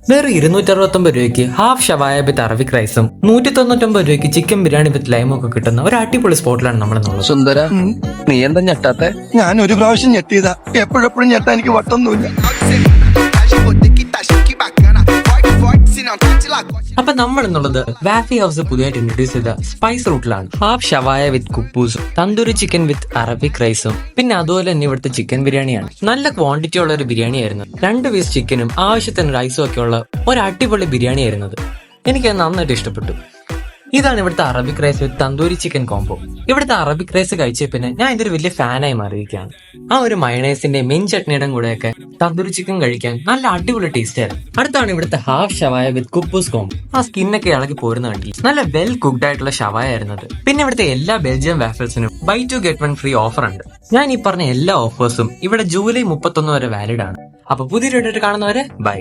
വേറെ 269 രൂപയ്ക്ക് ഹാഫ് ഷവായ വിത്ത് അറബിക് റൈസും 199 രൂപയ്ക്ക് ചിക്കൻ ബിരിയാണി വിത്ത് ലൈമും ഒക്കെ കിട്ടുന്ന ഒരു അടിപൊളി സ്പോട്ടിലാണ് നമ്മളെന്നുള്ളത്. സുന്ദര, നീ എന്താ ഞെട്ടാത്തെ? ഞാൻ ഒരു പ്രാവശ്യം ഞെട്ടിയതാ, എപ്പോഴെപ്പോഴും ഞെട്ടാ എനിക്ക് വട്ടൊന്നുമില്ല. അപ്പൊ നമ്മൾ എന്നുള്ളത് വാഫി ഹൗസ് പുതിയതായിട്ട് ഇൻട്രൊഡ്യൂസ് ചെയ്ത സ്പൈസ് റൂട്ടിലാണ്. ഹാഫ് ഷവായ വിത്ത് കുപ്പൂസും തന്തൂരി ചിക്കൻ വിത്ത് അറബിക് റൈസും പിന്നെ അതുപോലെ തന്നെ ഇവിടുത്തെ ചിക്കൻ ബിരിയാണിയാണ്. നല്ല ക്വാണ്ടിറ്റി ഉള്ള ഒരു ബിരിയാണി ആയിരുന്നു. 2 പീസ് ചിക്കനും ആവശ്യത്തിന് റൈസും ഒക്കെ ഉള്ള ഒരു അടിപൊളി ബിരിയാണി ആയിരുന്നത്. എനിക്കത് നന്നായിട്ട് ഇഷ്ടപ്പെട്ടു. ഇതാണ് ഇവിടുത്തെ Arabic rice with tandoori chicken combo. ഇവിടുത്തെ അറബിക് റൈസ് കഴിച്ച പിന്നെ ഞാൻ ഇതൊരു വലിയ ഫാനായി മാറിയിരിക്കുകയാണ്. ആ ഒരു മയണൈസിന്റെ മെയിൻ ചട്നിയുടെ കൂടെയൊക്കെ തന്തൂരി ചിക്കൻ കഴിക്കാൻ നല്ല അടിപൊളി ടേസ്റ്റ് ആയിരുന്നു. അടുത്താണ് ഇവിടുത്തെ ഹാഫ് ഷവായ വിത്ത് കുപ്പൂസ് കോംബോ. ആ സ്കിന്നൊക്കെ ഇളകി പോരുന്ന കണ്ടില്ല, നല്ല വെൽ കുക്ക്ഡ് ആയിട്ടുള്ള ഷവായ ആയിരുന്നത്. പിന്നെ ഇവിടുത്തെ എല്ലാ ബെൽജിയം വാഫിൾസിനും ബൈ 2 get 1 ഫ്രീ ഓഫർ ഉണ്ട്. ഞാൻ ഈ പറഞ്ഞ എല്ലാ ഓഫേഴ്സും ഇവിടെ ജൂലൈ 31 വരെ വാലിഡ് ആണ്. അപ്പൊ പുതിയൊരു വീഡിയോ കാണുന്നവരെ ബൈ.